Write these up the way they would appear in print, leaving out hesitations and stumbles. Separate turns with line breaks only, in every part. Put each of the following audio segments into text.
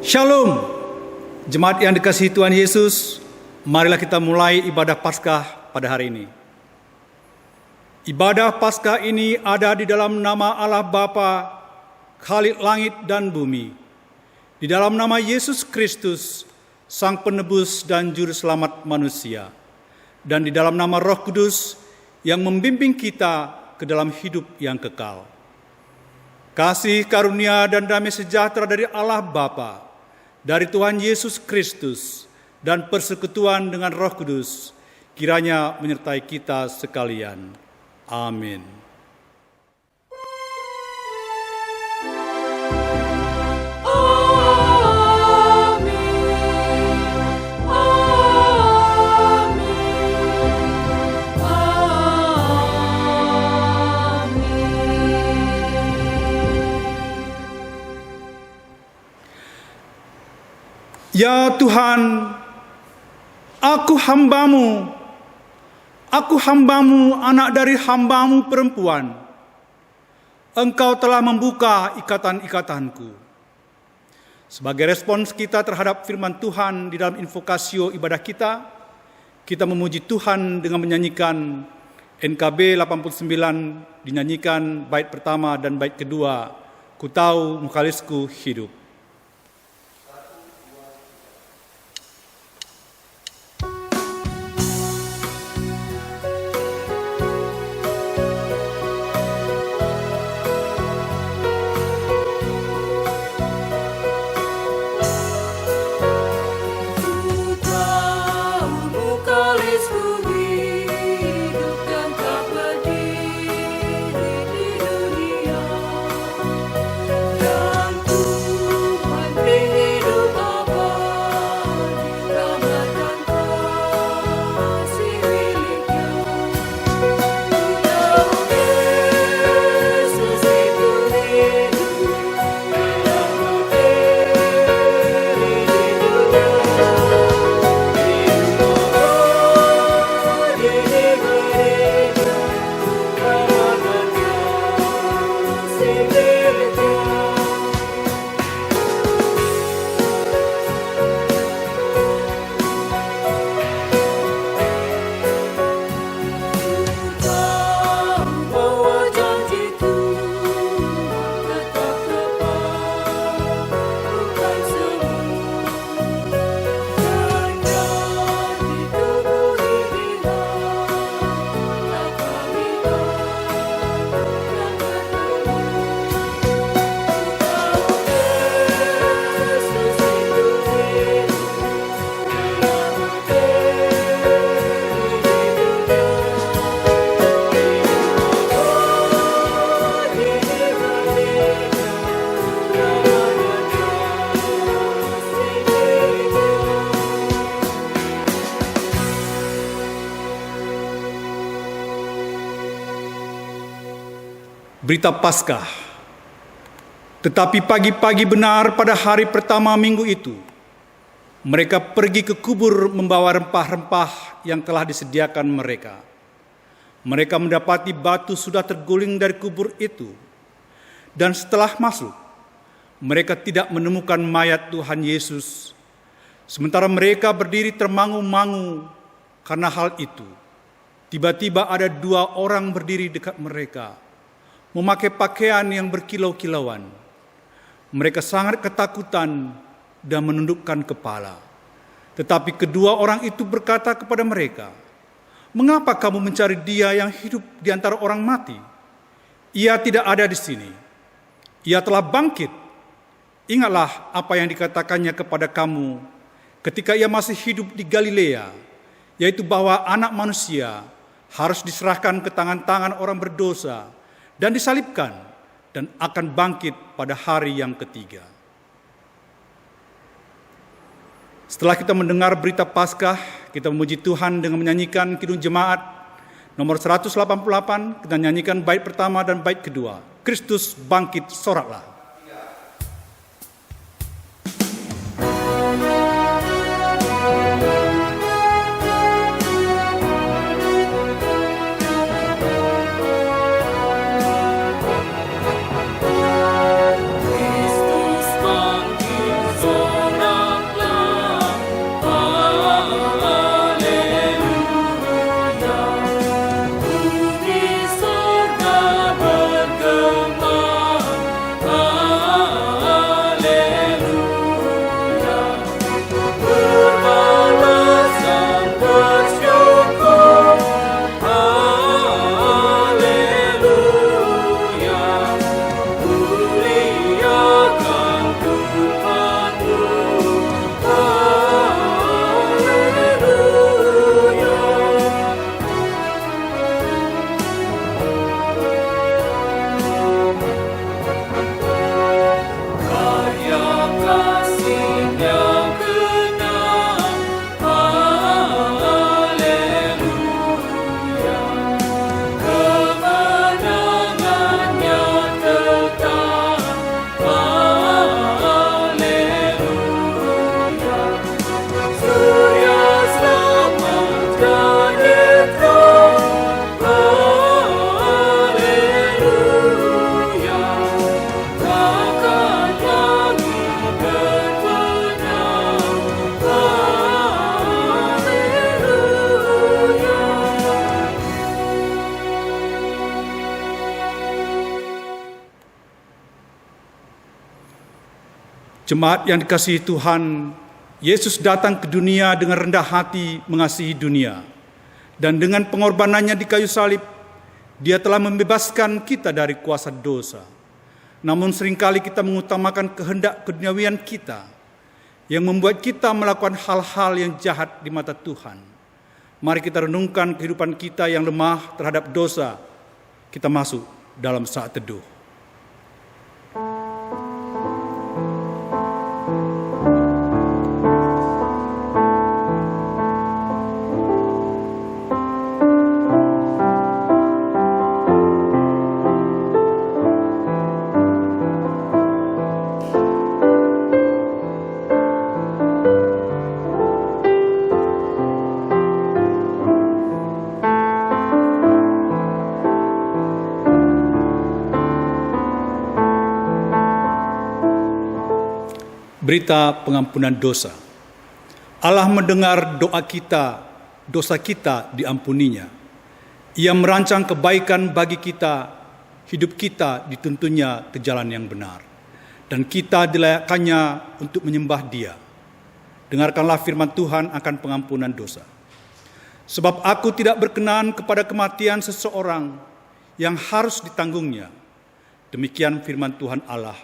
Shalom, jemaat yang dikasihi Tuhan Yesus, marilah kita mulai ibadah Paskah pada hari ini. Ibadah Paskah ini ada di dalam nama Allah Bapa, Khalik langit dan bumi, di dalam nama Yesus Kristus, Sang Penebus dan Juru Selamat manusia, dan di dalam nama Roh Kudus yang membimbing kita ke dalam hidup yang kekal. Kasih karunia dan damai sejahtera dari Allah Bapa, dari Tuhan Yesus Kristus, dan persekutuan dengan Roh Kudus, kiranya menyertai kita sekalian. Amin. Ya Tuhan, aku hambamu, anak dari hambamu perempuan. Engkau telah membuka ikatan-ikatanku. Sebagai respons kita terhadap firman Tuhan di dalam invokasio ibadah kita memuji Tuhan dengan menyanyikan NKB 89, dinyanyikan bait pertama dan bait kedua, Ku tahu mukalisku hidup. Berita Paskah. Tetapi pagi-pagi benar pada hari pertama minggu itu, mereka pergi ke kubur membawa rempah-rempah yang telah disediakan mereka. Mereka mendapati batu sudah terguling dari kubur itu, dan setelah masuk, mereka tidak menemukan mayat Tuhan Yesus. Sementara mereka berdiri termangu-mangu karena hal itu, tiba-tiba ada dua orang berdiri dekat mereka, memakai pakaian yang berkilau-kilauan. Mereka sangat ketakutan dan menundukkan kepala. Tetapi kedua orang itu berkata kepada mereka, "Mengapa kamu mencari Dia yang hidup di antara orang mati? Ia tidak ada di sini. Ia telah bangkit. Ingatlah apa yang dikatakannya kepada kamu ketika Ia masih hidup di Galilea, yaitu bahwa Anak Manusia harus diserahkan ke tangan-tangan orang berdosa dan disalibkan, dan akan bangkit pada hari yang ketiga." Setelah kita mendengar berita Paskah, kita memuji Tuhan dengan menyanyikan Kidung Jemaat nomor 188, kita nyanyikan bait pertama dan bait kedua, Kristus bangkit soraklah.
Kristus bangkit soraklah.
Jemaat yang dikasihi Tuhan, Yesus datang ke dunia dengan rendah hati mengasihi dunia. Dan dengan pengorbanannya di kayu salib, Dia telah membebaskan kita dari kuasa dosa. Namun seringkali kita mengutamakan kehendak keduniawian kita yang membuat kita melakukan hal-hal yang jahat di mata Tuhan. Mari kita renungkan kehidupan kita yang lemah terhadap dosa. Kita masuk dalam saat teduh. Berita pengampunan dosa. Allah mendengar doa kita, dosa kita diampuninya. Ia merancang kebaikan bagi kita, hidup kita dituntunnya ke jalan yang benar. Dan kita dilayakkannya untuk menyembah Dia. Dengarkanlah firman Tuhan akan pengampunan dosa. Sebab aku tidak berkenan kepada kematian seseorang yang harus ditanggungnya. Demikian firman Tuhan Allah.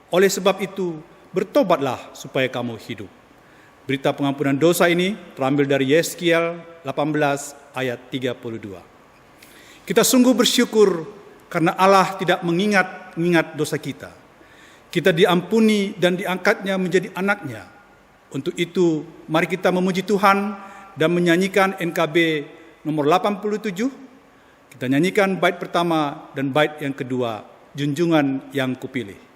Oleh sebab itu, bertobatlah supaya kamu hidup. Berita pengampunan dosa ini terambil dari Yeskiel 18 ayat 32. Kita sungguh bersyukur karena Allah tidak mengingat dosa kita. Kita diampuni dan diangkatnya menjadi anaknya. Untuk itu, mari kita memuji Tuhan dan menyanyikan NKB nomor 87. Kita nyanyikan bait pertama dan bait yang kedua, Junjungan yang Kupilih.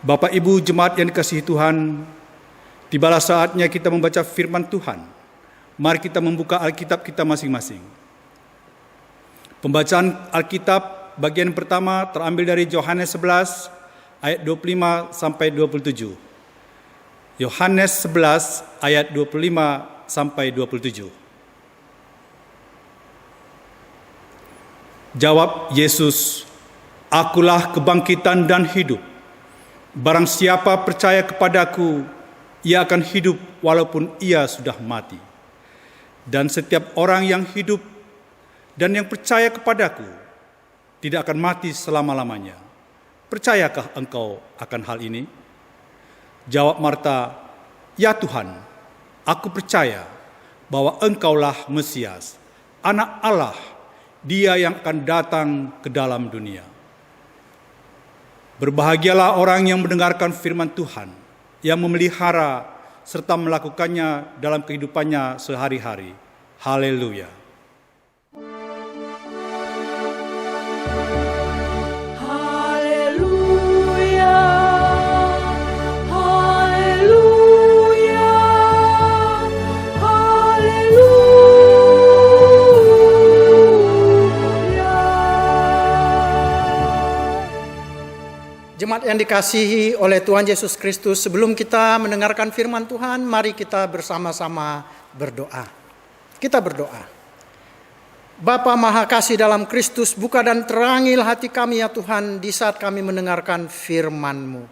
Bapak Ibu jemaat yang dikasihi Tuhan, tibalah saatnya kita membaca firman Tuhan. Mari kita membuka Alkitab kita masing-masing. Pembacaan Alkitab bagian pertama terambil dari Yohanes 11 ayat 25 sampai 27. Yohanes 11 ayat 25 sampai 27. Jawab Yesus, "Akulah kebangkitan dan hidup. Barang siapa percaya kepadaku, ia akan hidup walaupun ia sudah mati. Dan setiap orang yang hidup dan yang percaya kepadaku tidak akan mati selama-lamanya. Percayakah engkau akan hal ini?" Jawab Marta, "Ya Tuhan, aku percaya bahwa engkaulah Mesias, Anak Allah, Dia yang akan datang ke dalam dunia." Berbahagialah orang yang mendengarkan firman Tuhan, yang memelihara serta melakukannya dalam kehidupannya sehari-hari. Haleluya.
Haleluya. Haleluya. Haleluya.
Jemaat yang dikasihi oleh Tuhan Yesus Kristus, sebelum kita mendengarkan firman Tuhan, mari kita bersama-sama berdoa. Kita berdoa. Bapa Maha Kasih dalam Kristus, buka dan terangilah hati kami ya Tuhan di saat kami mendengarkan firman-Mu.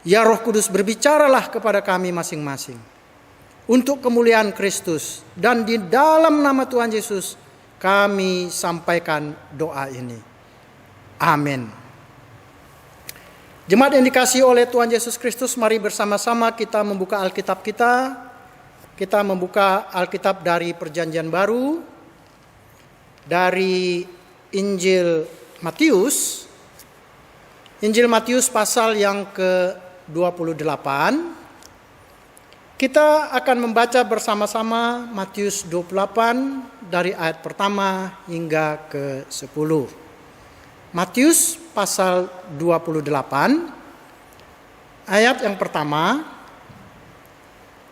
Ya Roh Kudus, berbicaralah kepada kami masing-masing untuk kemuliaan Kristus, dan di dalam nama Tuhan Yesus kami sampaikan doa ini. Amin. Jemaat yang dikasihi oleh Tuhan Yesus Kristus, mari bersama-sama kita membuka Alkitab kita. Kita membuka Alkitab dari Perjanjian Baru, dari Injil Matius. Injil Matius pasal yang ke-28. Kita akan membaca bersama-sama Matius 28 dari ayat pertama hingga ke-10. Matius pasal 28 ayat yang pertama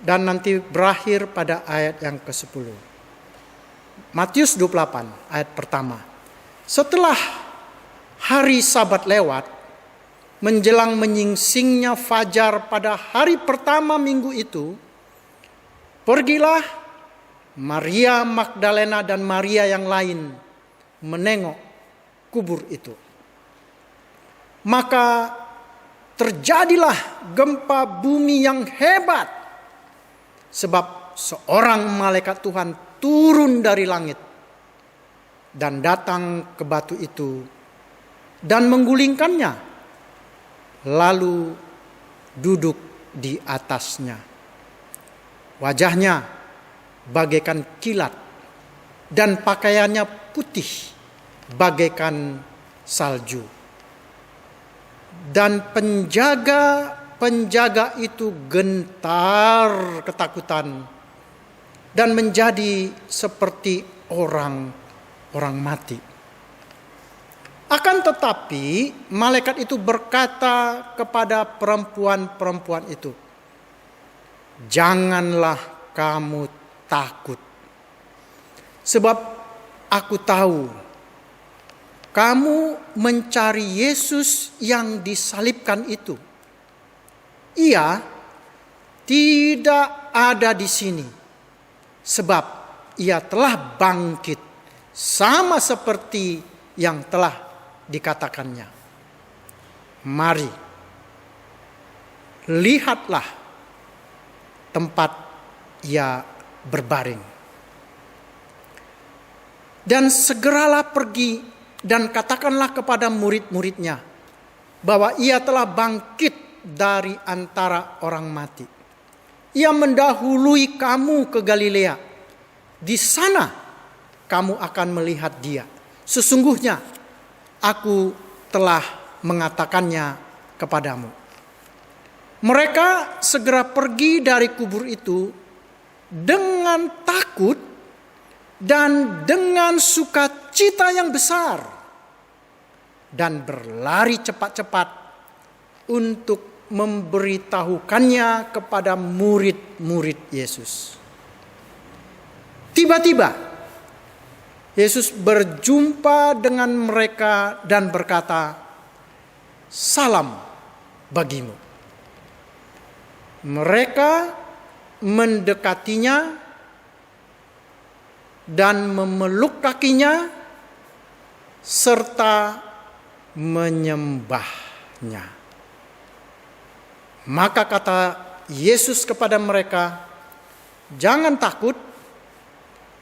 dan nanti berakhir pada ayat yang ke-10. Matius 28 ayat pertama. Setelah hari Sabat lewat, menjelang menyingsingnya fajar pada hari pertama minggu itu, pergilah Maria Magdalena dan Maria yang lain menengok kubur itu. Maka terjadilah gempa bumi yang hebat, sebab seorang malaikat Tuhan turun dari langit dan datang ke batu itu dan menggulingkannya, lalu duduk di atasnya. Wajahnya bagaikan kilat dan pakaiannya putih bagaikan salju. Dan penjaga itu gentar ketakutan dan menjadi seperti orang mati. Akan tetapi malaikat itu berkata kepada perempuan-perempuan itu, "Janganlah kamu takut, sebab aku tahu kamu mencari Yesus yang disalibkan itu. Ia tidak ada di sini, sebab ia telah bangkit sama seperti yang telah dikatakannya. Mari, lihatlah tempat ia berbaring. Dan segeralah pergi dan katakanlah kepada murid-muridnya bahwa ia telah bangkit dari antara orang mati. Ia mendahului kamu ke Galilea. Di sana kamu akan melihat dia. Sesungguhnya aku telah mengatakannya kepadamu." Mereka segera pergi dari kubur itu dengan takut dan dengan sukacita yang besar, dan berlari cepat-cepat untuk memberitahukannya kepada murid-murid Yesus. Tiba-tiba Yesus berjumpa dengan mereka dan berkata, salam bagimu. Mereka mendekatinya dan memeluk kakinya serta menyembahnya. Maka kata Yesus kepada mereka, "Jangan takut,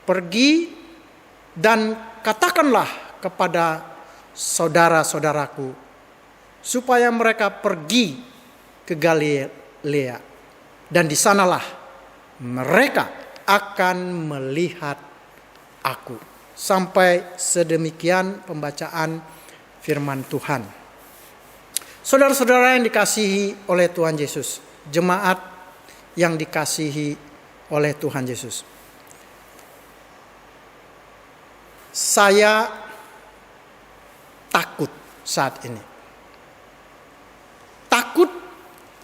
pergi dan katakanlah kepada saudara-saudaraku supaya mereka pergi ke Galilea, dan di sanalah mereka akan melihat aku." Sampai sedemikian pembacaan firman Tuhan. Saudara-saudara yang dikasihi oleh Tuhan Yesus, jemaat yang dikasihi oleh Tuhan Yesus, saya takut saat ini. Takut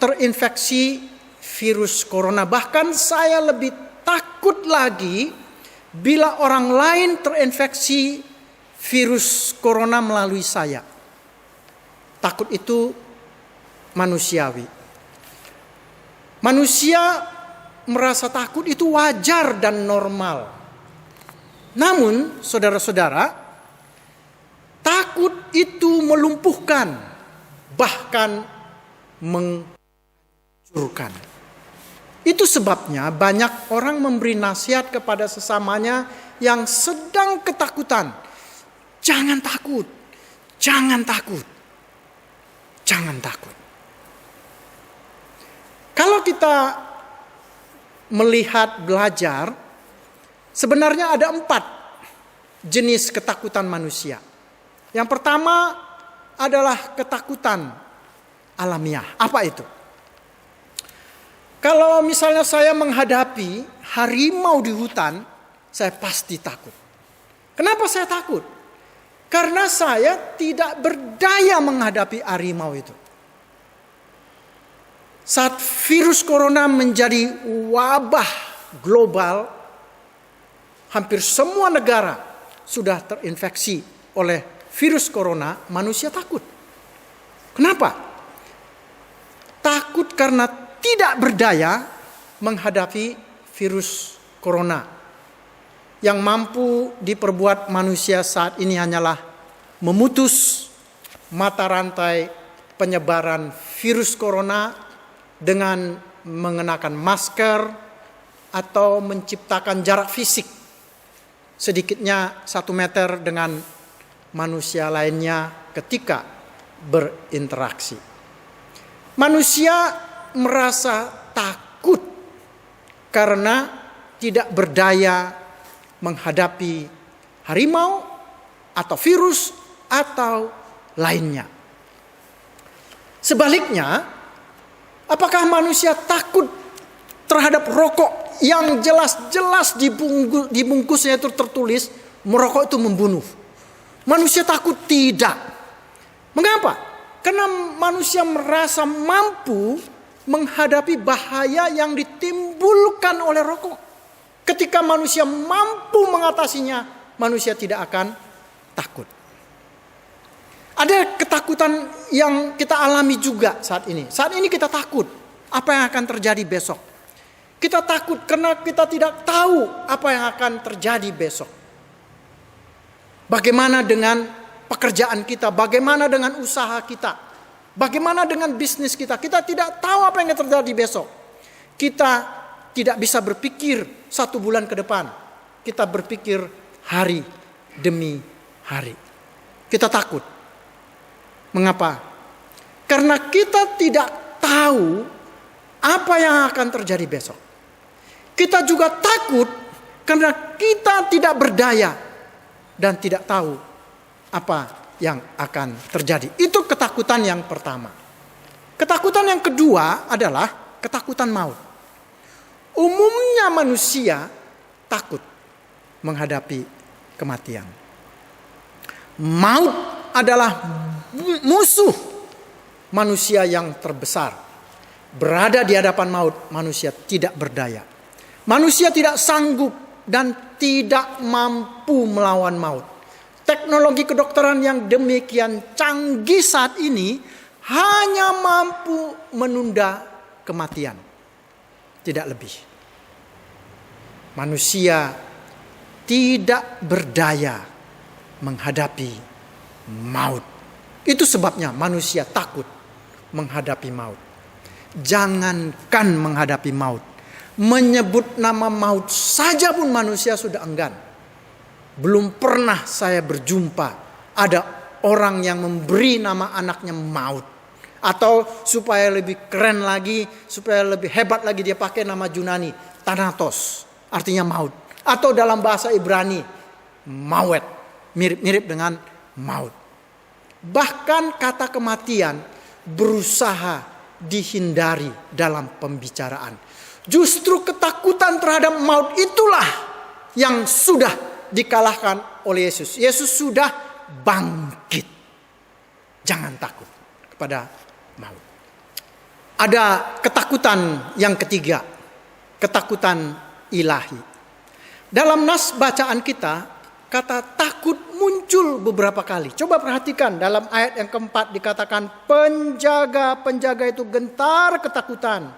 terinfeksi virus corona. Bahkan saya lebih takut lagi bila orang lain terinfeksi virus corona melalui saya. Takut itu manusiawi. Manusia merasa takut itu wajar dan normal. Namun, saudara-saudara, takut itu melumpuhkan, bahkan menghancurkan. Itu sebabnya banyak orang memberi nasihat kepada sesamanya yang sedang ketakutan. Jangan takut, jangan takut, jangan takut. Kalau kita melihat, belajar, sebenarnya ada 4 jenis ketakutan manusia. Yang pertama adalah ketakutan alamiah. Apa itu? Kalau misalnya saya menghadapi harimau di hutan, saya pasti takut. Kenapa saya takut? Karena saya tidak berdaya menghadapi harimau itu. Saat virus corona menjadi wabah global, hampir semua negara sudah terinfeksi oleh virus corona, manusia takut. Kenapa? Takut karena tidak berdaya menghadapi virus corona. Yang mampu diperbuat manusia saat ini hanyalah memutus mata rantai penyebaran virus corona dengan mengenakan masker atau menciptakan jarak fisik sedikitnya 1 meter dengan manusia lainnya ketika berinteraksi. Manusia merasa takut karena tidak berdaya menghadapi harimau atau virus atau lainnya. Sebaliknya, apakah manusia takut terhadap rokok yang jelas-jelas dibungkusnya itu tertulis merokok itu membunuh? Manusia takut? Tidak. Mengapa? Karena manusia merasa mampu menghadapi bahaya yang ditimbulkan oleh rokok. Ketika manusia mampu mengatasinya, manusia tidak akan takut. Ada ketakutan yang kita alami juga saat ini. Saat ini kita takut apa yang akan terjadi besok. Kita takut karena kita tidak tahu apa yang akan terjadi besok. Bagaimana dengan pekerjaan kita? Bagaimana dengan usaha kita? Bagaimana dengan bisnis kita? Kita tidak tahu apa yang akan terjadi besok. Kita tidak bisa berpikir 1 bulan ke depan. Kita berpikir hari demi hari. Kita takut. Mengapa? Karena kita tidak tahu apa yang akan terjadi besok. Kita juga takut karena kita tidak berdaya dan tidak tahu apa yang akan terjadi. Itu ketakutan yang pertama. Ketakutan yang kedua adalah ketakutan maut. Umumnya manusia takut menghadapi kematian. Maut adalah musuh manusia yang terbesar. Berada di hadapan maut, manusia tidak berdaya. Manusia tidak sanggup dan tidak mampu melawan maut. Teknologi kedokteran yang demikian canggih saat ini hanya mampu menunda kematian, tidak lebih. Manusia tidak berdaya menghadapi maut. Itu sebabnya manusia takut menghadapi maut. Jangankan menghadapi maut, menyebut nama maut saja pun manusia sudah enggan. Belum pernah saya berjumpa ada orang yang memberi nama anaknya maut. Atau supaya lebih keren lagi, supaya lebih hebat lagi, dia pakai nama Yunani, Thanatos, artinya maut. Atau dalam bahasa Ibrani, mawet, mirip-mirip dengan maut. Bahkan kata kematian berusaha dihindari dalam pembicaraan. Justru ketakutan terhadap maut itulah yang sudah dikalahkan oleh Yesus. Yesus sudah bangkit. Jangan takut kepada maut. Ada ketakutan yang ketiga, ketakutan ilahi. Dalam nas bacaan kita, kata takut muncul beberapa kali. Coba perhatikan dalam ayat yang keempat dikatakan penjaga-penjaga itu gentar ketakutan.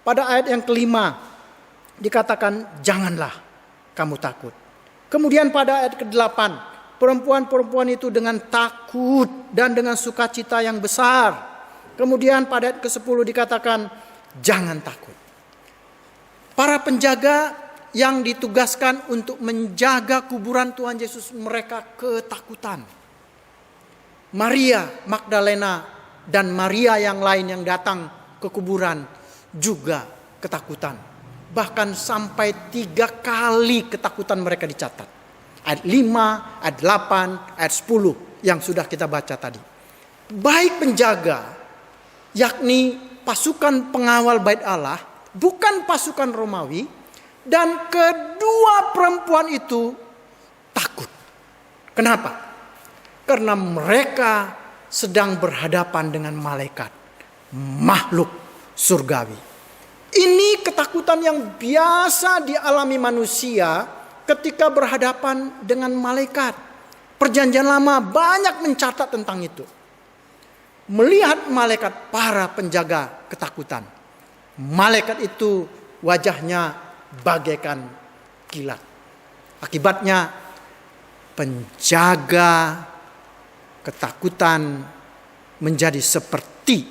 Pada ayat yang kelima dikatakan janganlah kamu takut. Kemudian pada ayat ke-8 perempuan-perempuan itu dengan takut dan dengan sukacita yang besar. Kemudian pada ayat ke-10 dikatakan jangan takut. Para penjaga yang ditugaskan untuk menjaga kuburan Tuhan Yesus, mereka ketakutan. Maria Magdalena dan Maria yang lain yang datang ke kuburan juga ketakutan. Bahkan sampai 3 kali ketakutan mereka dicatat. Ayat 5, ayat 8, ayat 10 yang sudah kita baca tadi. Baik penjaga, yakni pasukan pengawal bait Allah, bukan pasukan Romawi, dan kedua perempuan itu takut. Kenapa? Karena mereka sedang berhadapan dengan malaikat, makhluk surgawi. Ini ketakutan yang biasa dialami manusia ketika berhadapan dengan malaikat. Perjanjian Lama banyak mencatat tentang itu. Melihat malaikat, para penjaga ketakutan. Malaikat itu wajahnya bagaikan kilat. Akibatnya penjaga ketakutan menjadi seperti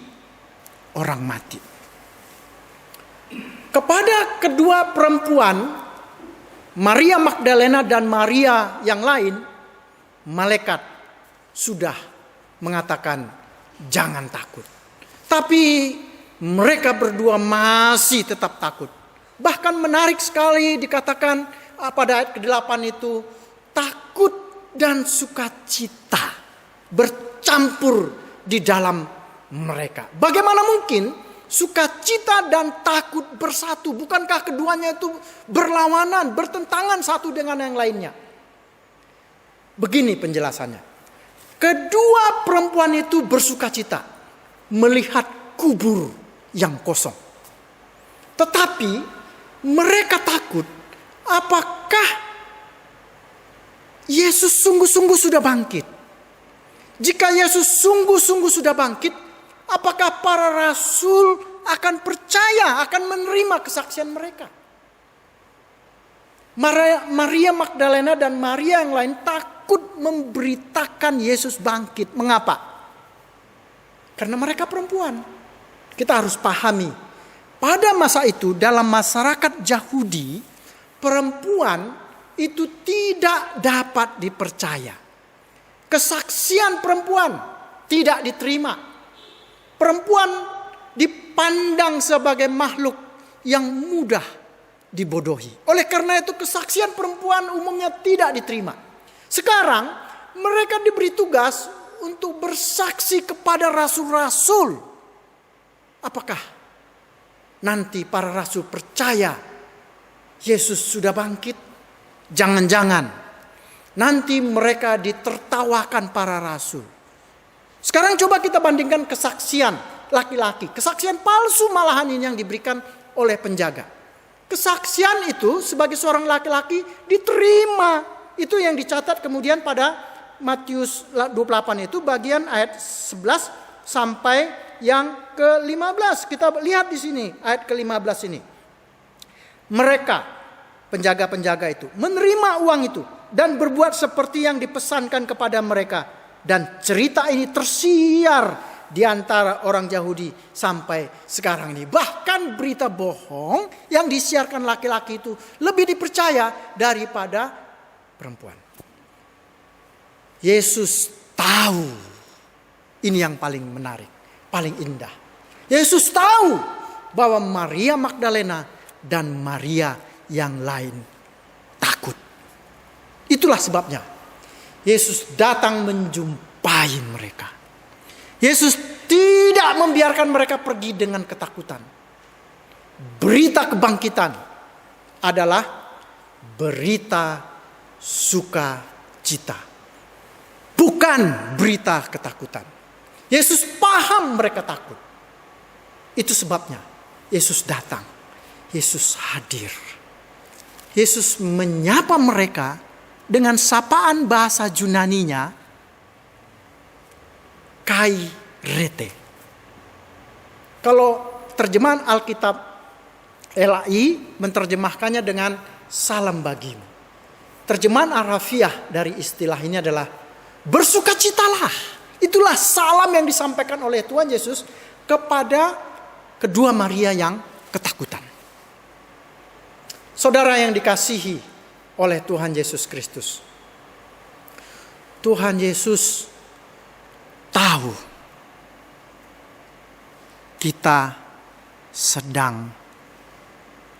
orang mati. Kepada kedua perempuan, Maria Magdalena dan Maria yang lain, malaikat sudah mengatakan jangan takut. Tapi mereka berdua masih tetap takut. Bahkan menarik sekali dikatakan pada ayat ke-8 itu, takut dan sukacita bercampur di dalam mereka. Bagaimana mungkin sukacita dan takut bersatu? Bukankah keduanya itu berlawanan, bertentangan satu dengan yang lainnya? Begini penjelasannya. Kedua perempuan itu bersukacita melihat kubur yang kosong. Tetapi mereka takut, apakah Yesus sungguh-sungguh sudah bangkit? Jika Yesus sungguh-sungguh sudah bangkit, apakah para rasul akan percaya, akan menerima kesaksian mereka? Maria Magdalena dan Maria yang lain takut memberitakan Yesus bangkit. Mengapa? Karena mereka perempuan. Kita harus pahami, pada masa itu dalam masyarakat Yahudi, perempuan itu tidak dapat dipercaya. Kesaksian perempuan tidak diterima. Perempuan dipandang sebagai makhluk yang mudah dibodohi. Oleh karena itu kesaksian perempuan umumnya tidak diterima. Sekarang mereka diberi tugas untuk bersaksi kepada rasul-rasul. Apakah nanti para rasul percaya Yesus sudah bangkit? Jangan-jangan nanti mereka ditertawakan para rasul. Sekarang coba kita bandingkan kesaksian laki-laki. Kesaksian palsu malahan ini yang diberikan oleh penjaga. Kesaksian itu sebagai seorang laki-laki diterima. Itu yang dicatat kemudian pada Matius 28 itu bagian ayat 11 sampai yang ke-15. Kita lihat di sini ayat ke-15 ini. Mereka, penjaga-penjaga itu, menerima uang itu dan berbuat seperti yang dipesankan kepada mereka. Dan cerita ini tersiar di antara orang Yahudi sampai sekarang ini. Bahkan berita bohong yang disiarkan laki-laki itu lebih dipercaya daripada perempuan. Yesus tahu, ini yang paling menarik, paling indah. Yesus tahu bahwa Maria Magdalena dan Maria yang lain takut. Itulah sebabnya Yesus datang menjumpai mereka. Yesus tidak membiarkan mereka pergi dengan ketakutan. Berita kebangkitan adalah berita sukacita, bukan berita ketakutan. Yesus paham mereka takut. Itu sebabnya Yesus datang. Yesus hadir. Yesus menyapa mereka dengan sapaan bahasa Yunaninya, kai rete. Kalau terjemahan Alkitab LAI menerjemahkannya dengan salam bagimu. Terjemahan Arafiah dari istilah ini adalah bersukacitalah. Itulah salam yang disampaikan oleh Tuhan Yesus kepada kedua Maria yang ketakutan. Saudara yang dikasihi oleh Tuhan Yesus Kristus. Tuhan Yesus tahu kita sedang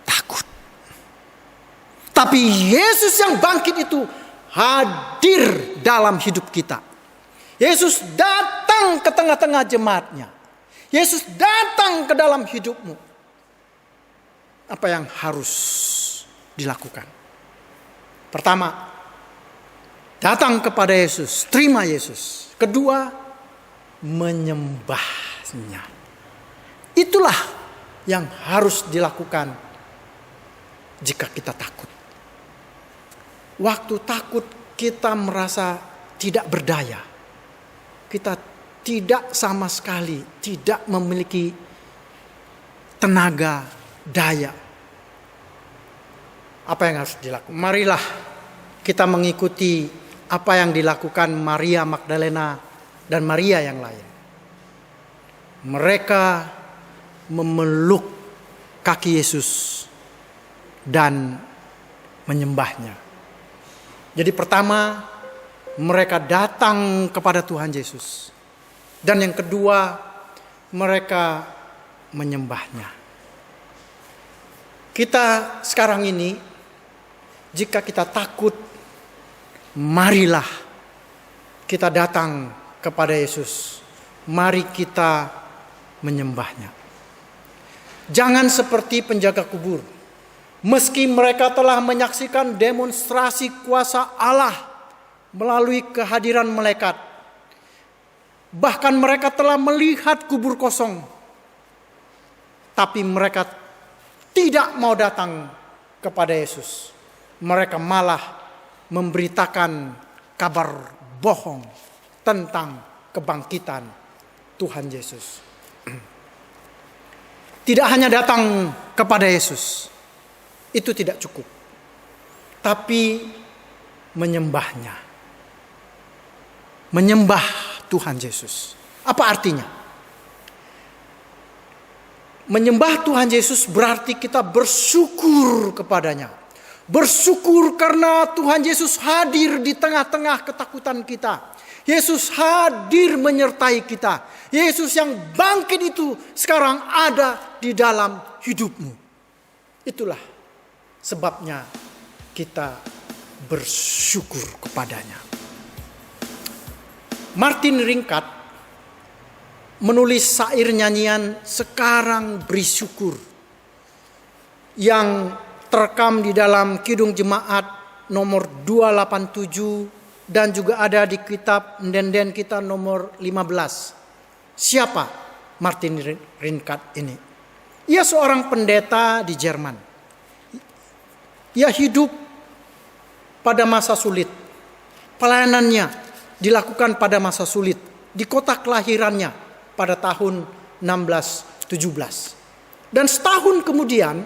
takut. Tapi Yesus yang bangkit itu hadir dalam hidup kita. Yesus datang ke tengah-tengah jemaatnya. Yesus datang ke dalam hidupmu. Apa yang harus dilakukan? Pertama, datang kepada Yesus, terima Yesus. Kedua, menyembahnya. Itulah yang harus dilakukan jika kita takut. Waktu takut kita merasa tidak berdaya. Kita tidak sama sekali tidak memiliki tenaga, daya. Apa yang harus dilakukan? Marilah kita mengikuti apa yang dilakukan Maria Magdalena dan Maria yang lain. Mereka memeluk kaki Yesus dan menyembahnya. Jadi pertama, mereka datang kepada Tuhan Yesus. Dan yang kedua, mereka menyembahnya. Kita sekarang ini, jika kita takut, marilah kita datang kepada Yesus. Mari kita menyembahnya. Jangan seperti penjaga kubur. Meski mereka telah menyaksikan demonstrasi kuasa Allah melalui kehadiran malaikat. Bahkan mereka telah melihat kubur kosong. Tapi mereka tidak mau datang kepada Yesus. Mereka malah memberitakan kabar bohong tentang kebangkitan Tuhan Yesus. Tidak hanya datang kepada Yesus, itu tidak cukup. Tapi menyembahnya. Menyembah Tuhan Yesus. Apa artinya? Menyembah Tuhan Yesus berarti kita bersyukur kepadanya. Bersyukur karena Tuhan Yesus hadir di tengah-tengah ketakutan kita. Yesus hadir menyertai kita. Yesus yang bangkit itu sekarang ada di dalam hidupmu. Itulah sebabnya kita bersyukur kepadanya. Martin Ringkat menulis syair nyanyian Sekarang Beri Syukur yang terekam di dalam Kidung Jemaat nomor 287 dan juga ada di kitab Ndenden kita nomor 15. Siapa Martin Ringkat ini? Ia seorang pendeta di Jerman. Ia hidup pada masa sulit. Pelayanannya dilakukan pada masa sulit. Di kota kelahirannya pada tahun 1617. Dan setahun kemudian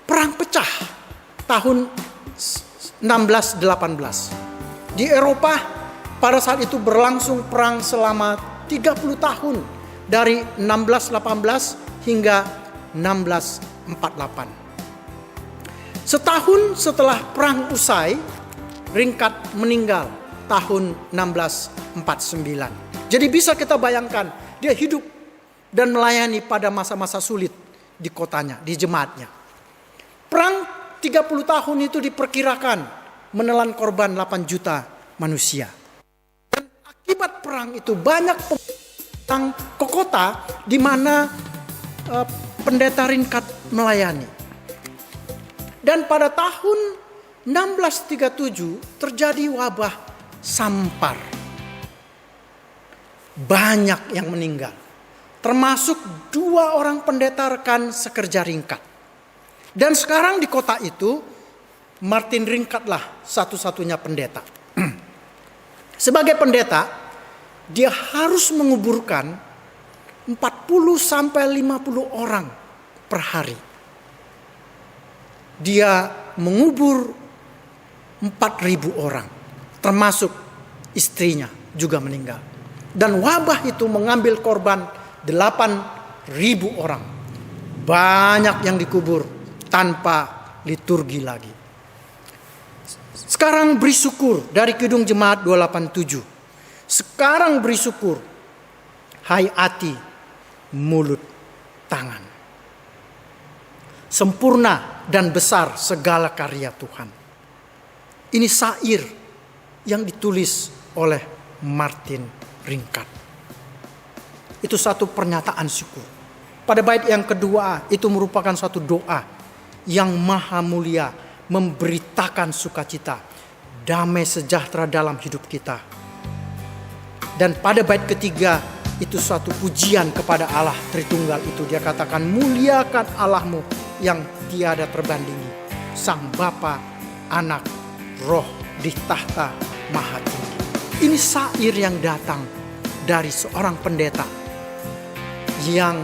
perang pecah tahun 1618. Di Eropa pada saat itu berlangsung perang selama 30 tahun dari 1618 hingga 1648. Setahun setelah perang usai, Ringkat meninggal tahun 1649. Jadi bisa kita bayangkan, dia hidup dan melayani pada masa-masa sulit di kotanya, di jemaatnya. Perang 30 tahun itu diperkirakan menelan korban 8 juta manusia. Dan akibat perang itu banyak datang ke kota di mana pendeta Ringkat melayani. Dan pada tahun 1637 terjadi wabah sampar. Banyak yang meninggal. Termasuk 2 orang pendeta rekan sekerja Ringkat. Dan sekarang di kota itu Martin Ringkatlah satu-satunya pendeta. Sebagai pendeta, dia harus menguburkan 40 sampai 50 orang per hari. Dia mengubur 4.000 orang, termasuk istrinya juga meninggal. Dan wabah itu mengambil korban 8.000 orang. Banyak yang dikubur tanpa liturgi lagi. Sekarang beri syukur dari Kidung Jemaat 287. Sekarang beri syukur, hai hati, mulut, tangan. Sempurna dan besar segala karya Tuhan. Ini syair yang ditulis oleh Martin Ringkat. Itu satu pernyataan syukur. Pada bait yang kedua itu merupakan suatu doa yang maha mulia, memberitakan sukacita, damai sejahtera dalam hidup kita. Dan pada bait ketiga itu suatu pujian kepada Allah Tritunggal itu. Dia katakan, muliakan Allahmu yang tiada terbandingi, Sang Bapa, Anak, Roh di tahta maha tinggi. Ini syair yang datang dari seorang pendeta yang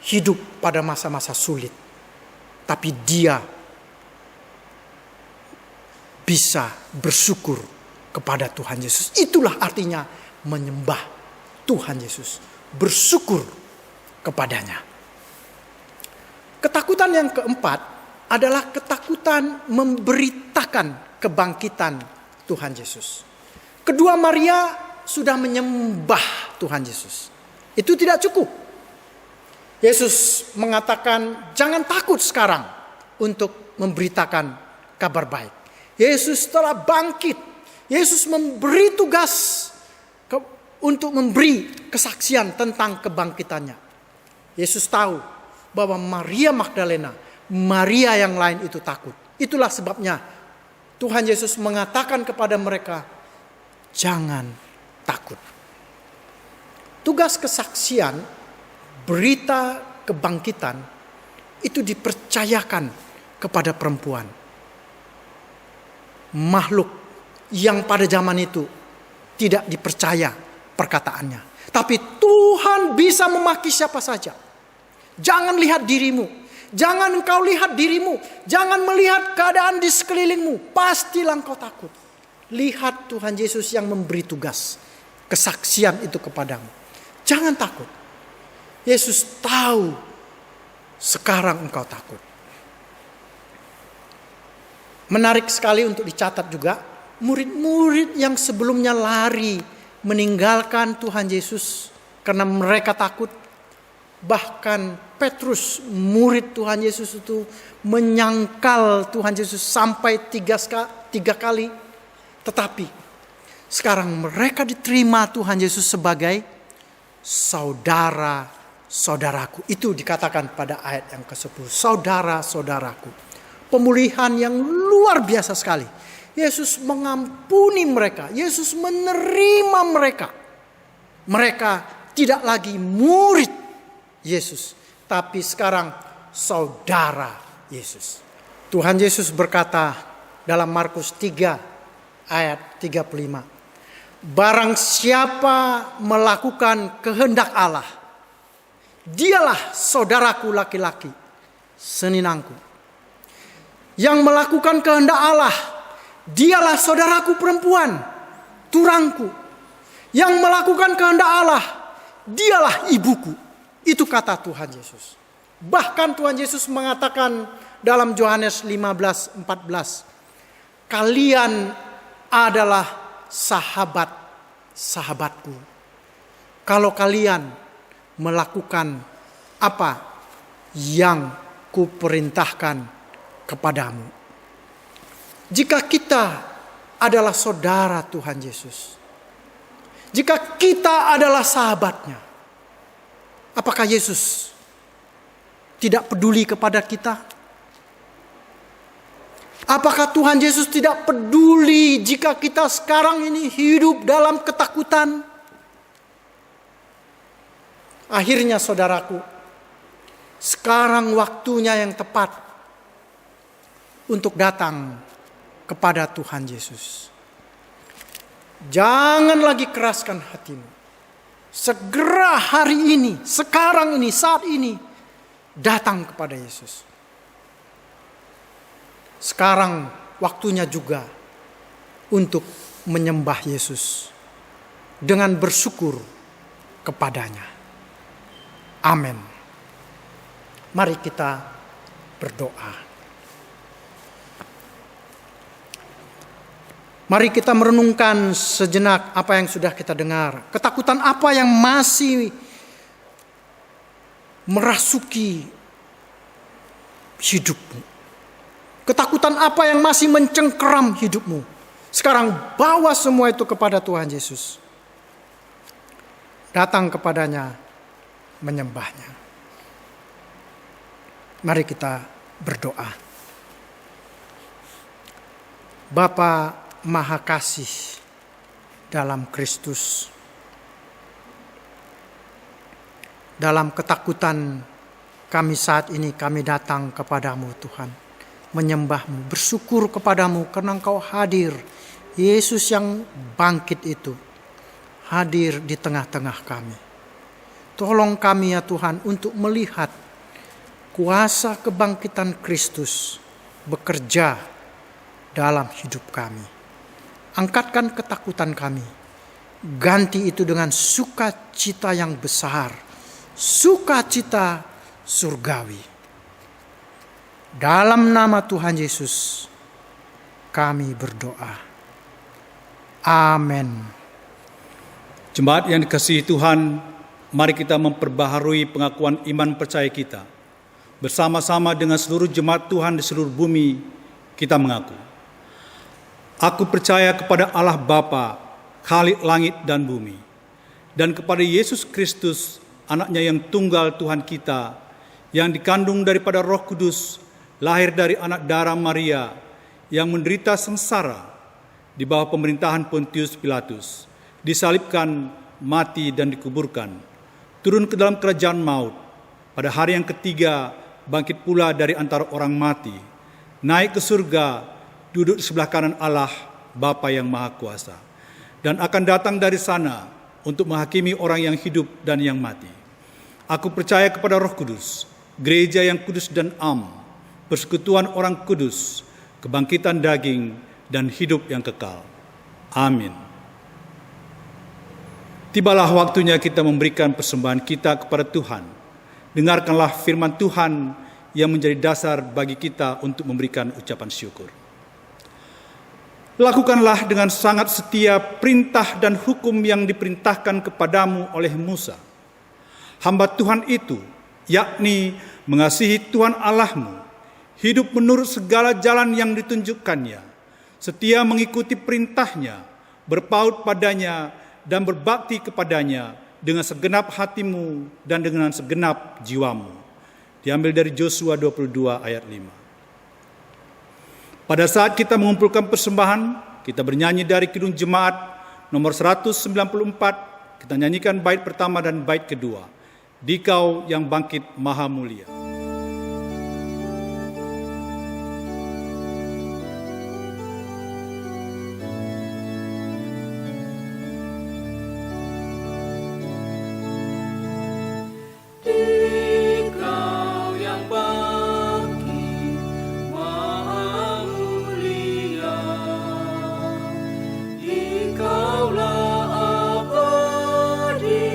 hidup pada masa-masa sulit. Tapi dia bisa bersyukur kepada Tuhan Yesus. Itulah artinya menyembah Tuhan Yesus. Bersyukur kepadanya. Ketakutan yang keempat adalah ketakutan memberitakan kebangkitan Tuhan Yesus. Kedua Maria sudah menyembah Tuhan Yesus. Itu tidak cukup. Yesus mengatakan jangan takut sekarang untuk memberitakan kabar baik. Yesus telah bangkit. Yesus memberi tugas untuk memberi kesaksian tentang kebangkitannya. Yesus tahu bahwa Maria Magdalena, Maria yang lain itu takut. Itulah sebabnya Tuhan Yesus mengatakan kepada mereka, jangan takut. Tugas kesaksian, berita kebangkitan, itu dipercayakan kepada perempuan. Makhluk yang pada zaman itu tidak dipercaya perkataannya. Tapi Tuhan bisa memakai siapa saja. Jangan lihat dirimu. Jangan engkau lihat dirimu. Jangan melihat keadaan di sekelilingmu. Pastilah engkau takut. Lihat Tuhan Yesus yang memberi tugas. Kesaksian itu kepadamu. Jangan takut. Yesus tahu sekarang engkau takut. Menarik sekali untuk dicatat juga. Murid-murid yang sebelumnya lari meninggalkan Tuhan Yesus karena mereka takut. Bahkan Petrus, murid Tuhan Yesus itu menyangkal Tuhan Yesus sampai 3 kali. Tetapi sekarang mereka diterima Tuhan Yesus sebagai saudara-saudaraku. Itu dikatakan pada ayat yang ke-10. Saudara-saudaraku. Pemulihan yang luar biasa sekali. Yesus mengampuni mereka. Yesus menerima mereka. Mereka tidak lagi murid Yesus, tapi sekarang saudara Yesus. Tuhan Yesus berkata dalam Markus 3 ayat 35. Barang siapa melakukan kehendak Allah, dialah saudaraku laki-laki, seninangku. Yang melakukan kehendak Allah, dialah saudaraku perempuan, turangku. Yang melakukan kehendak Allah, dialah ibuku. Itu kata Tuhan Yesus. Bahkan Tuhan Yesus mengatakan dalam Yohanes 15:14, kalian adalah sahabatku. Kalau kalian melakukan apa yang kuperintahkan kepadamu. Jika kita adalah saudara Tuhan Yesus, jika kita adalah sahabatnya, apakah Yesus tidak peduli kepada kita? Apakah Tuhan Yesus tidak peduli jika kita sekarang ini hidup dalam ketakutan? Akhirnya saudaraku, sekarang waktunya yang tepat untuk datang kepada Tuhan Yesus. Jangan lagi keraskan hatimu. Segera hari ini, sekarang ini, saat ini, datang kepada Yesus. Sekarang waktunya juga untuk menyembah Yesus dengan bersyukur kepadanya. Amin. Mari kita berdoa. Mari kita merenungkan sejenak apa yang sudah kita dengar. Ketakutan apa yang masih merasuki hidupmu? Ketakutan apa yang masih mencengkeram hidupmu? Sekarang bawa semua itu kepada Tuhan Yesus. Datang kepadanya, menyembahnya. Mari kita berdoa. Bapa Maha Kasih dalam Kristus, dalam ketakutan kami saat ini, kami datang kepadamu Tuhan, menyembahmu, bersyukur kepadamu karena Engkau hadir. Yesus yang bangkit itu hadir di tengah-tengah kami. Tolong kami ya Tuhan untuk melihat kuasa kebangkitan Kristus bekerja dalam hidup kami. Angkatkan ketakutan kami, ganti itu dengan sukacita yang besar, sukacita surgawi. Dalam nama Tuhan Yesus kami berdoa. Amin.
Jemaat yang dikasihi Tuhan, mari kita memperbaharui pengakuan iman percaya kita. Bersama-sama dengan seluruh jemaat Tuhan di seluruh bumi, kita mengaku. Aku percaya kepada Allah Bapa, Khalik langit dan bumi, dan kepada Yesus Kristus, anaknya yang tunggal Tuhan kita, yang dikandung daripada Roh Kudus, lahir dari anak darah Maria, yang menderita sengsara di bawah pemerintahan Pontius Pilatus, disalibkan, mati dan dikuburkan, turun ke dalam kerajaan maut, pada hari yang ketiga bangkit pula dari antara orang mati, naik ke surga, duduk di sebelah kanan Allah Bapa yang Maha Kuasa, dan akan datang dari sana untuk menghakimi orang yang hidup dan yang mati. Aku percaya kepada Roh Kudus, gereja yang kudus dan am, persekutuan orang kudus, kebangkitan daging dan hidup yang kekal. Amin. Tibalah waktunya kita memberikan persembahan kita kepada Tuhan. Dengarkanlah firman Tuhan yang menjadi dasar bagi kita untuk memberikan ucapan syukur. Lakukanlah dengan sangat setia perintah dan hukum yang diperintahkan kepadamu oleh Musa, hamba Tuhan itu, yakni mengasihi Tuhan Allahmu, hidup menurut segala jalan yang ditunjukkannya, setia mengikuti perintahnya, berpaut padanya dan berbakti kepadanya dengan segenap hatimu dan dengan segenap jiwamu. Diambil dari Yosua 22 ayat 5. Pada saat kita mengumpulkan persembahan, kita bernyanyi dari Kidung Jemaat nomor 194, kita nyanyikan bait pertama dan bait kedua. Dikau yang bangkit maha mulia.
Dikau yang bangkit maha mulia, Dikaulah abadi,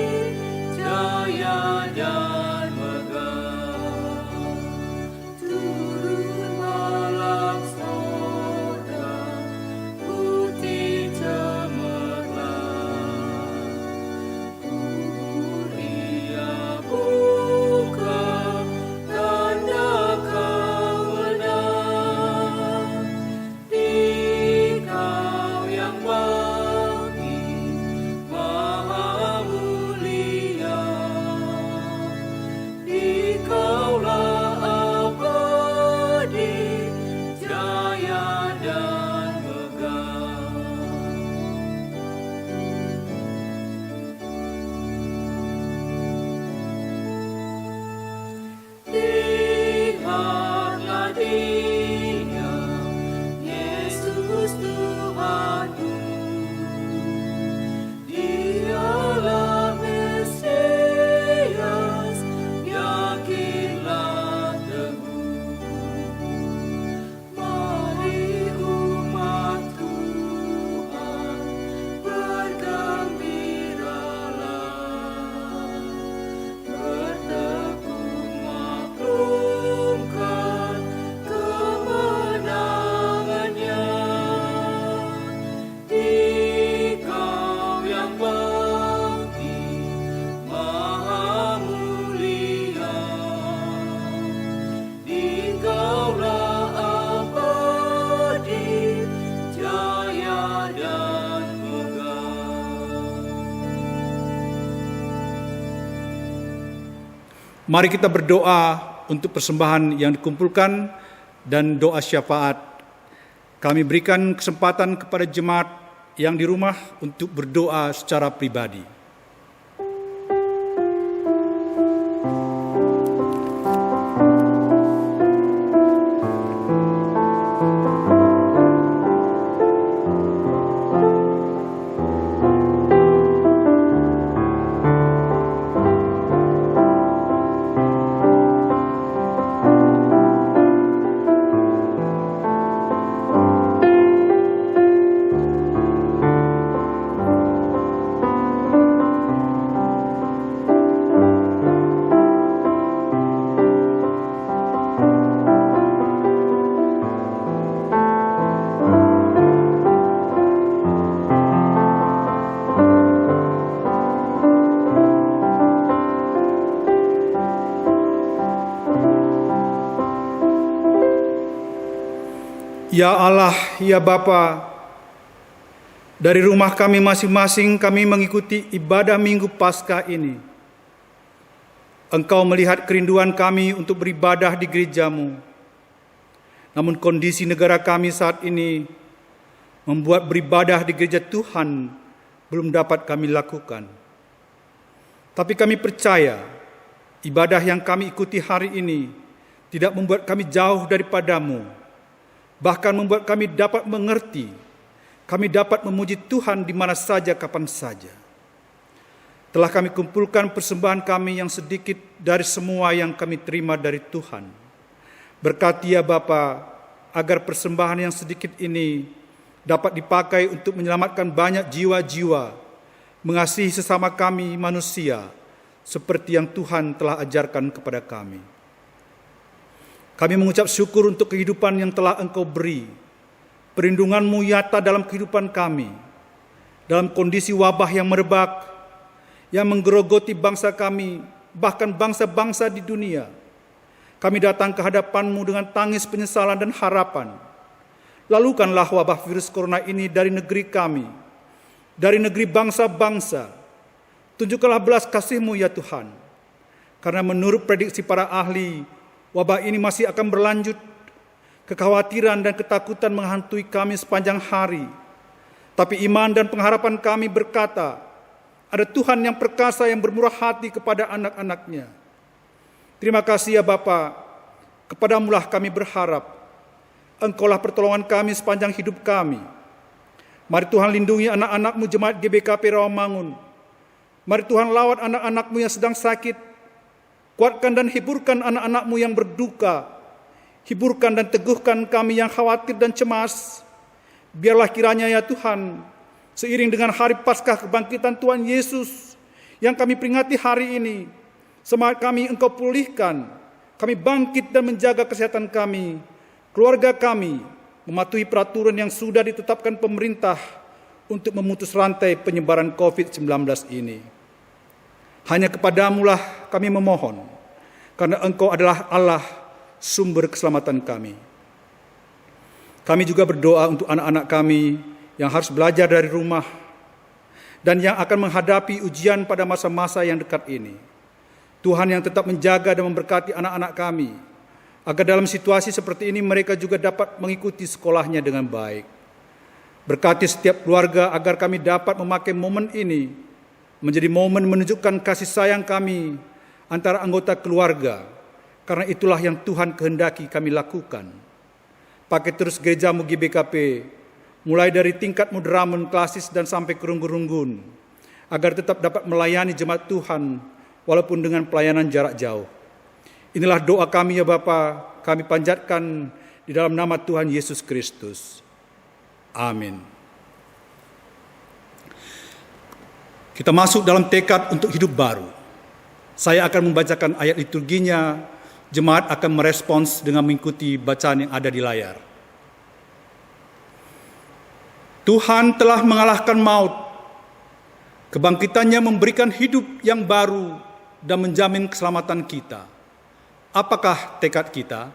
jaya dan megah. Turun malam sorga, putih cemerlang. Kubur ia buka, tanda kemenangan. Dikau yang bangkit maha mulia, Dikaulah abadi, jaya dan megah. Lihatlah Dia, Yesus Tuhanku, Dialah Mesias, yakinlah teguh. Mari umat Tuhan, bergembiralah, bertekun maklumkan kemenangannya. Dikau yang bangkit maha mulia, Dikaulah abadi, jaya dan megah.
Mari kita berdoa untuk persembahan yang dikumpulkan dan doa syafaat. Kami berikan kesempatan kepada jemaat yang di rumah untuk berdoa secara pribadi. Ya Allah, ya Bapa, dari rumah kami masing-masing kami mengikuti ibadah Minggu Paskah ini. Engkau melihat kerinduan kami untuk beribadah di gereja-Mu. Namun kondisi negara kami saat ini membuat beribadah di gereja Tuhan belum dapat kami lakukan. Tapi kami percaya ibadah yang kami ikuti hari ini tidak membuat kami jauh daripada-Mu. Bahkan membuat kami dapat mengerti, kami dapat memuji Tuhan di mana saja, kapan saja. Telah kami kumpulkan persembahan kami yang sedikit dari semua yang kami terima dari Tuhan. Berkati ya Bapa, agar persembahan yang sedikit ini dapat dipakai untuk menyelamatkan banyak jiwa-jiwa, mengasihi sesama kami manusia, seperti yang Tuhan telah ajarkan kepada kami. Kami mengucap syukur untuk kehidupan yang telah Engkau beri. Perlindungan-Mu nyata dalam kehidupan kami. Dalam kondisi wabah yang merebak, yang menggerogoti bangsa kami, bahkan bangsa-bangsa di dunia. Kami datang ke hadapan-Mu dengan tangis penyesalan dan harapan. Lalukanlah wabah virus corona ini dari negeri kami, dari negeri bangsa-bangsa. Tunjukkanlah belas kasih-Mu ya Tuhan. Karena menurut prediksi para ahli, wabah ini masih akan berlanjut. Kekhawatiran dan ketakutan menghantui kami sepanjang hari. Tapi iman dan pengharapan kami berkata, ada Tuhan yang perkasa yang bermurah hati kepada anak-anak-Nya. Terima kasih ya Bapa, kepadamu-lah kami berharap. Engkaulah pertolongan kami sepanjang hidup kami. Mari Tuhan lindungi anak-anak-Mu jemaat GBKP Rawamangun. Mari Tuhan lawat anak-anak-Mu yang sedang sakit. Kuatkan dan hiburkan anak-anak-Mu yang berduka. Hiburkan dan teguhkan kami yang khawatir dan cemas. Biarlah kiranya ya Tuhan, seiring dengan hari Paskah kebangkitan Tuhan Yesus yang kami peringati hari ini, semangat kami Engkau pulihkan. Kami bangkit dan menjaga kesehatan kami, keluarga kami, mematuhi peraturan yang sudah ditetapkan pemerintah untuk memutus rantai penyebaran COVID-19 ini. Hanya kepadamu-lah kami memohon, karena Engkau adalah Allah sumber keselamatan kami. Kami juga berdoa untuk anak-anak kami yang harus belajar dari rumah dan yang akan menghadapi ujian pada masa-masa yang dekat ini. Tuhan yang tetap menjaga dan memberkati anak-anak kami, agar dalam situasi seperti ini mereka juga dapat mengikuti sekolahnya dengan baik. Berkati setiap keluarga agar kami dapat memakai momen ini menjadi momen menunjukkan kasih sayang kami antara anggota keluarga, karena itulah yang Tuhan kehendaki kami lakukan. Pakai terus gerejamu GBKP, mulai dari tingkat moderamen, klasis dan sampai ke runggun-runggun, agar tetap dapat melayani jemaat Tuhan walaupun dengan pelayanan jarak jauh. Inilah doa kami ya Bapa, kami panjatkan di dalam nama Tuhan Yesus Kristus. Amin. Kita masuk dalam tekad untuk hidup baru. Saya akan membacakan ayat liturginya, jemaat akan merespons dengan mengikuti bacaan yang ada di layar. Tuhan telah mengalahkan maut. Kebangkitannya memberikan hidup yang baru dan menjamin keselamatan kita. Apakah tekad kita?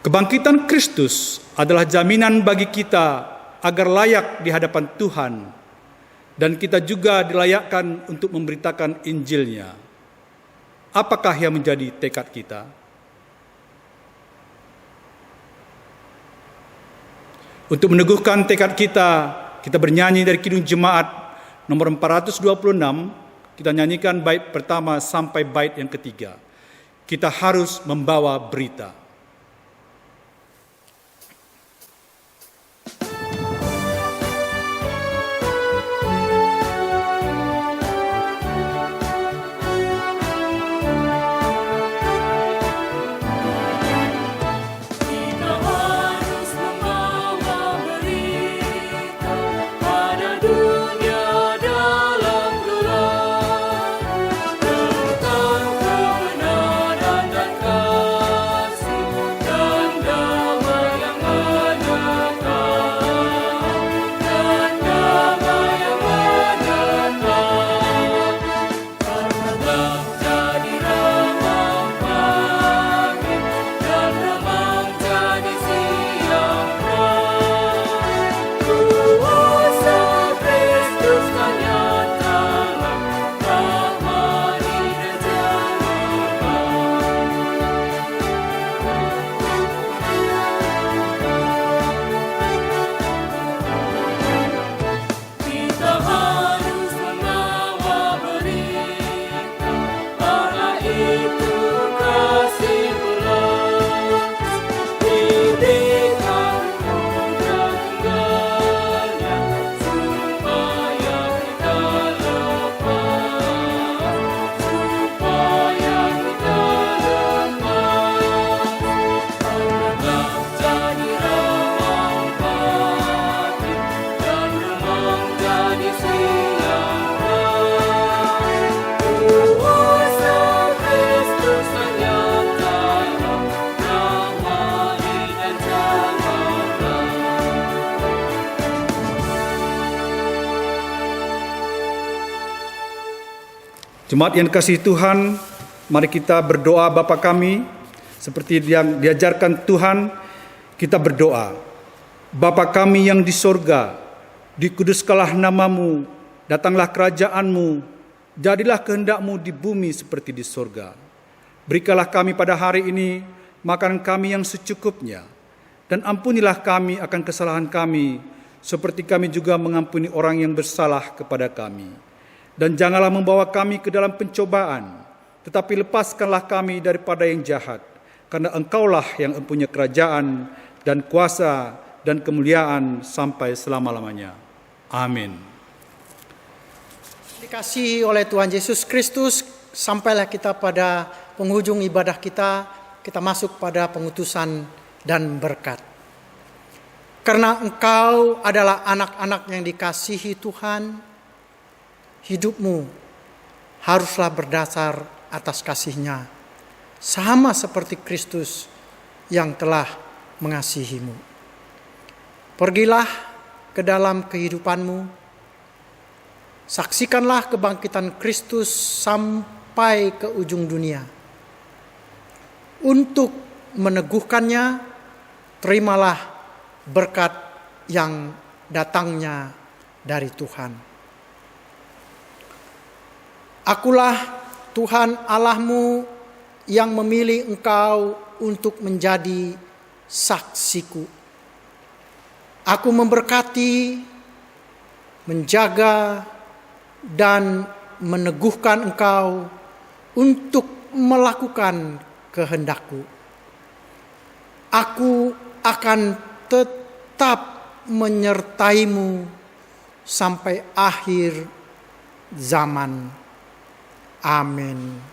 Kebangkitan Kristus adalah jaminan bagi kita agar layak di hadapan Tuhan, dan kita juga dilayakkan untuk memberitakan Injil-Nya. Apakah yang menjadi tekad kita? Untuk meneguhkan tekad kita bernyanyi dari Kidung Jemaat nomor 426, kita nyanyikan bait pertama sampai bait yang ketiga. Kita harus membawa berita. Jemaat yang dikasihi Tuhan, mari kita berdoa Bapa kami, seperti yang diajarkan Tuhan, kita berdoa. Bapa kami yang di sorga, dikuduskanlah namamu, datanglah kerajaanmu, jadilah kehendak-Mu di bumi seperti di sorga. Berikanlah kami pada hari ini makanan kami yang secukupnya, dan ampunilah kami akan kesalahan kami, seperti kami juga mengampuni orang yang bersalah kepada kami. Dan janganlah membawa kami ke dalam pencobaan, tetapi lepaskanlah kami daripada yang jahat, karena Engkaulah yang mempunyai kerajaan dan kuasa dan kemuliaan sampai selama-lamanya. Amin.
Dikasihi oleh Tuhan Yesus Kristus, sampailah kita pada penghujung ibadah kita, kita masuk pada pengutusan dan berkat. Karena engkau adalah anak-anak yang dikasihi Tuhan, hidupmu haruslah berdasar atas kasih-Nya, sama seperti Kristus yang telah mengasihimu. Pergilah ke dalam kehidupanmu, saksikanlah kebangkitan Kristus sampai ke ujung dunia. Untuk meneguhkannya, terimalah berkat yang datangnya dari Tuhan. Akulah Tuhan Allahmu yang memilih engkau untuk menjadi saksiku. Aku memberkati, menjaga, dan meneguhkan engkau untuk melakukan kehendakku. Aku akan tetap menyertaimu sampai akhir zaman. Amin.